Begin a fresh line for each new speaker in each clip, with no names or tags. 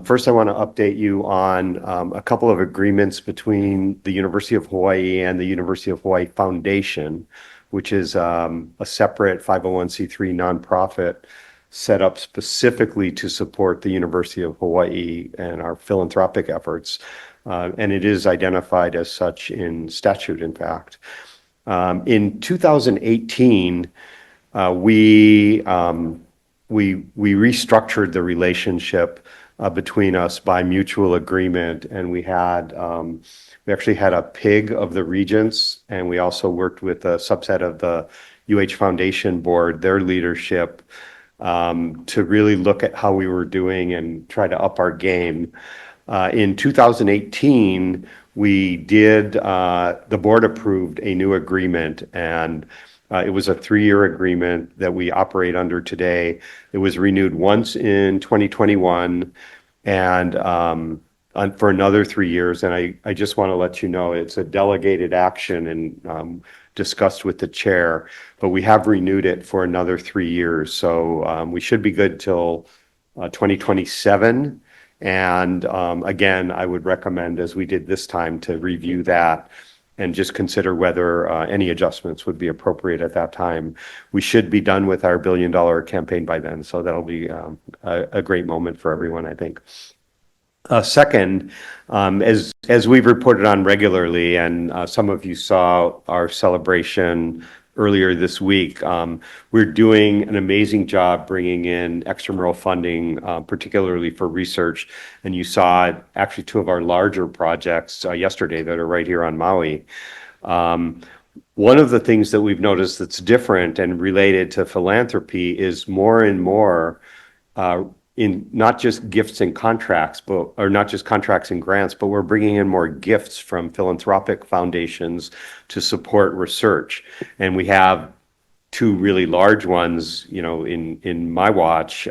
First, I want to update you on a couple of agreements between the University of Hawaii and the University of Hawaii Foundation, which is a separate 501c3 nonprofit set up specifically to support the University of Hawaii and our philanthropic efforts. And it is identified as such in statute, in fact. In 2018, we restructured the relationship between us by mutual agreement, and we actually had a PIG of the Regents, and we also worked with a subset of the UH Foundation Board, their leadership, to really look at how we were doing and try to up our game. In 2018, the board approved a new agreement, and it was a 3-year agreement that we operate under today. It was renewed once in 2021 and for another 3 years. And I just want to let you know it's a delegated action and discussed with the chair, but we have renewed it for another 3 years. So we should be good till 2027. And again, I would recommend, as we did this time, to review that and just consider whether any adjustments would be appropriate at that time. We should be done with our $1 billion campaign by then, so that'll be a great moment for everyone, I think. Second, as we've reported on regularly, and some of you saw our celebration earlier this week, we're doing an amazing job bringing in extramural funding, particularly for research. And you saw actually 2 of our larger projects yesterday that are right here on Maui. One of the things that we've noticed that's different and related to philanthropy is more and more in not just gifts and contracts, or not just contracts and grants, but we're bringing in more gifts from philanthropic foundations to support research. And we have 2 really large ones, in my watch,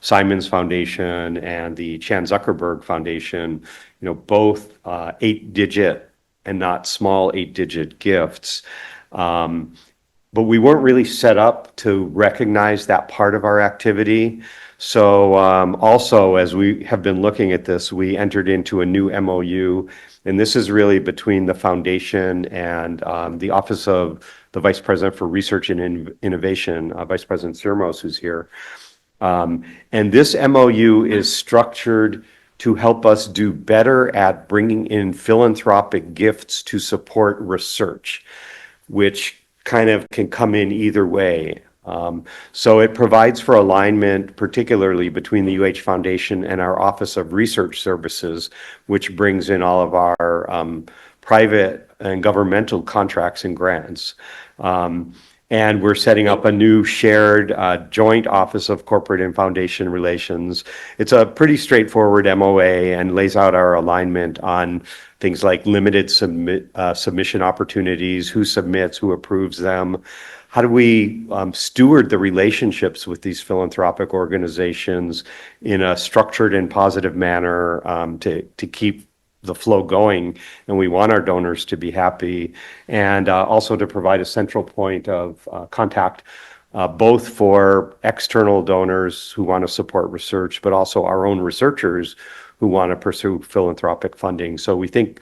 Simon's Foundation and the Chan Zuckerberg Foundation, both 8-digit and not small 8-digit gifts. But we weren't really set up to recognize that part of our activity. So also, as we have been looking at this, we entered into a new MOU, and this is really between the foundation and the Office of the Vice President for Research and Innovation, Vice President Sirmos, who's here. And this MOU is structured to help us do better at bringing in philanthropic gifts to support research, which kind of can come in either way. So it provides for alignment, particularly between the UH Foundation and our Office of Research Services, which brings in all of our private and governmental contracts and grants. And we're setting up a new shared joint Office of Corporate and Foundation Relations. It's a pretty straightforward MOA and lays out our alignment on things like limited submission opportunities, who submits, who approves them. How do we steward the relationships with these philanthropic organizations in a structured and positive manner to keep the flow going? And we want our donors to be happy, and also to provide a central point of contact, both for external donors who want to support research, but also our own researchers who want to pursue philanthropic funding. So we think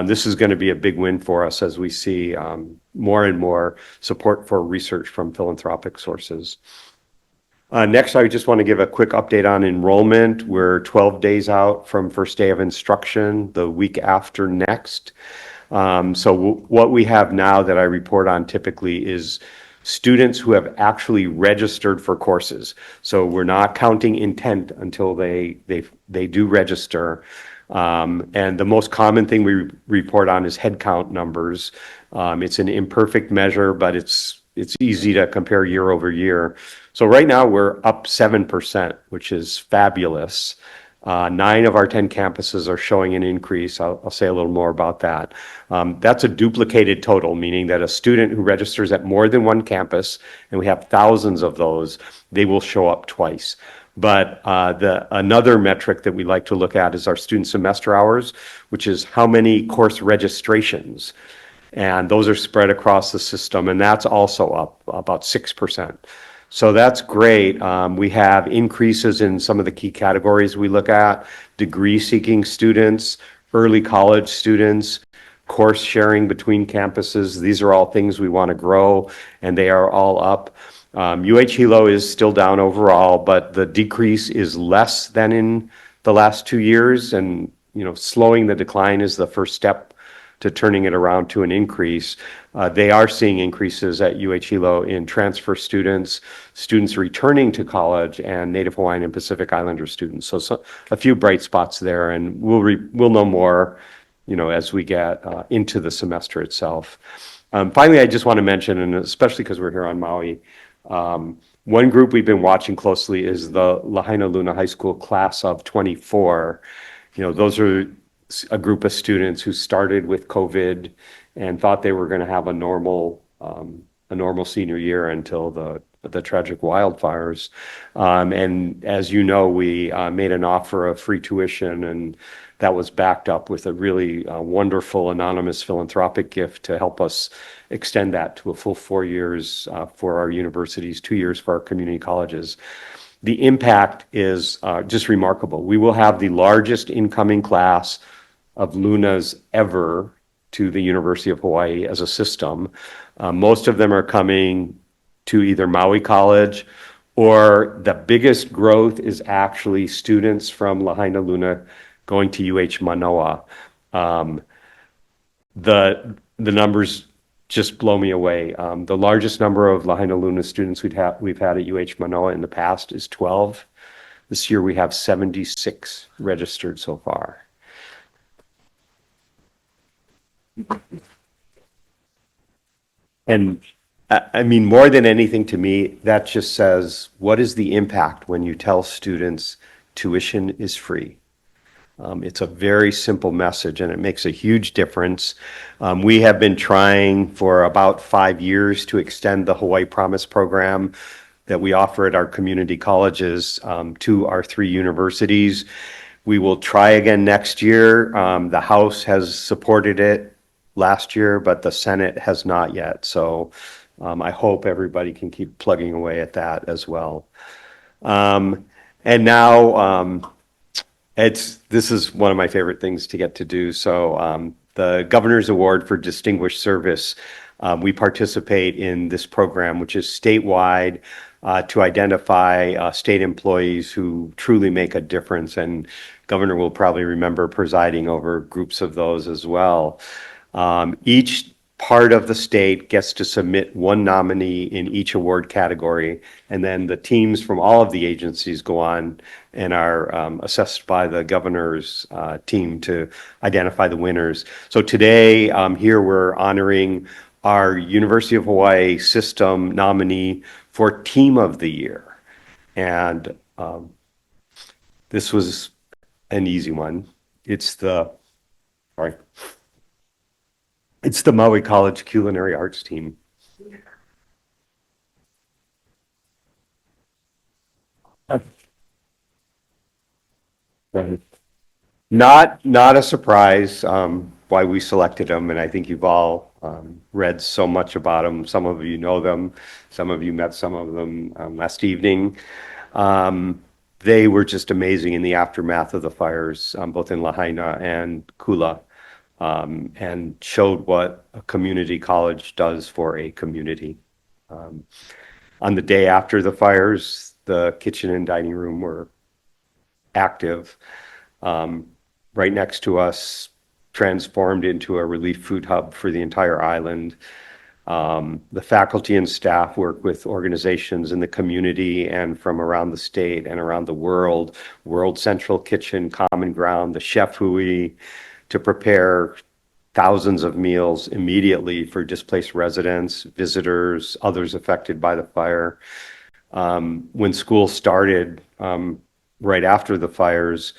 this is going to be a big win for us as we see more and more support for research from philanthropic sources. Next, I just want to give a quick update on enrollment. We're 12 days out from first day of instruction, the week after next. So what we have now that I report on typically is students who have actually registered for courses. So we're not counting intent until they do register. And the most common thing we report on is headcount numbers. It's an imperfect measure, but it's easy to compare year over year. So right now we're up 7%, which is fabulous. 9 of our 10 campuses are showing an increase. I'll say a little more about that. That's a duplicated total, meaning that a student who registers at more than one campus, and we have thousands of those, they will show up twice. But another metric that we like to look at is our student semester hours, which is how many course registrations. And those are spread across the system, and that's also up about 6%. So that's great. We have increases in some of the key categories we look at: degree-seeking students, early college students, course sharing between campuses. These are all things we want to grow, and they are all up. UH Hilo is still down overall, but the decrease is less than in the last 2 years, and slowing the decline is the first step to turning it around to an increase. They are seeing increases at UH Hilo in transfer students, students returning to college, and Native Hawaiian and Pacific Islander students. So a few bright spots there, and we'll know more, as we get into the semester itself. Finally, I just want to mention, and especially because we're here on Maui, one group we've been watching closely is the Lahainaluna High School class of 24. Those are a group of students who started with COVID and thought they were going to have a normal senior year until the tragic wildfires. And as you know, we made an offer of free tuition, and that was backed up with a really wonderful anonymous philanthropic gift to help us extend that to a full 4 years for our universities, 2 years for our community colleges. The impact is just remarkable. We will have the largest incoming class of Lunas ever to the University of Hawaii as a system. Most of them are coming to either Maui College, or the biggest growth is actually students from Lahainaluna going to UH Manoa. The numbers just blow me away. The largest number of Lahainaluna students we've had at UH Manoa in the past is 12. This year we have 76 registered so far. And I mean, more than anything to me, that just says, what is the impact when you tell students tuition is free? It's a very simple message, and it makes a huge difference. We have been trying for about 5 years to extend the Hawaii Promise program that we offer at our community colleges to our 3 universities. We will try again next year. The House has supported it last year, but the Senate has not yet. So I hope everybody can keep plugging away at that as well. And now this is one of my favorite things to get to do. So the Governor's Award for Distinguished Service, we participate in this program, which is statewide, to identify state employees who truly make a difference. And Governor will probably remember presiding over groups of those as well. Each part of the state gets to submit one nominee in each award category, and then the teams from all of the agencies go on and are assessed by the governor's team to identify the winners. So today, here we're honoring our University of Hawaii system nominee for Team of the Year. And this was an easy one. It's the Maui College Culinary Arts team. Not a surprise why we selected them, and I think you've all read so much about them. Some of you know them, some of you met some of them last evening. They were just amazing in the aftermath of the fires, both in Lahaina and Kula, and showed what a community college does for a community. On the day after the fires, the kitchen and dining room were active. Right next to us, transformed into a relief food hub for the entire island. The faculty and staff work with organizations in the community and from around the state and around the world. World Central Kitchen, Common Ground, the Chef Hui, to prepare thousands of meals immediately for displaced residents, visitors, others affected by the fire. When school started right after the fires,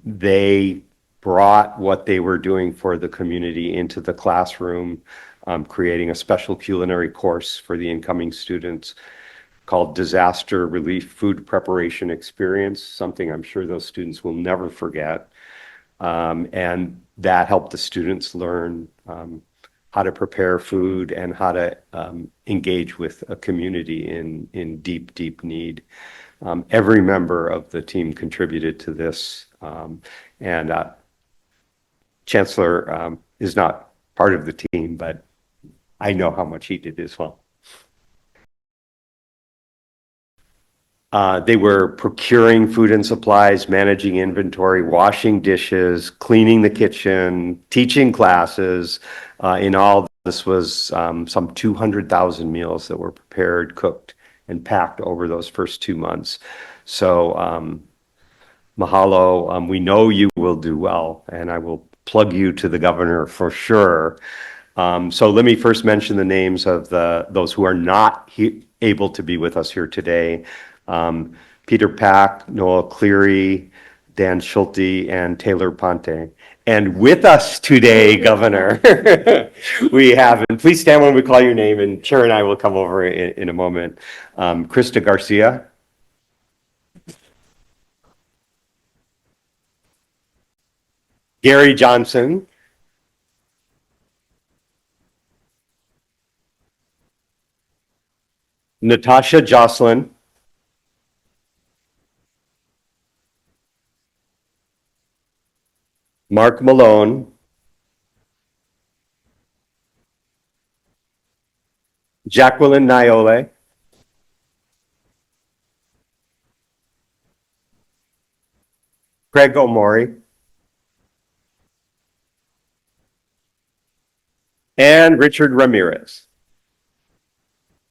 they brought what they were doing for the community into the classroom, creating a special culinary course for the incoming students called Disaster Relief Food Preparation Experience, something I'm sure those students will never forget. And that helped the students learn how to prepare food, and how to engage with a community in deep, deep need. Every member of the team contributed to this, and Chancellor is not part of the team, but I know how much he did as well. They were procuring food and supplies, managing inventory, washing dishes, cleaning the kitchen, teaching classes. In all, this was some 200,000 meals that were prepared, cooked, and packed over those first 2 months. So mahalo. We know you will do well, and I will plug you to the governor for sure. So let me first mention the names of those who are not able to be with us here today. Peter Pack, Noel Cleary, Dan Schulte, and Taylor Ponte. And with us today, Governor, we have, and please stand when we call your name, and Chair and I will come over in a moment, Krista Garcia, Gary Johnson, Natasha Jocelyn, Mark Malone, Jacqueline Niole, Craig Omori, and Richard Ramirez.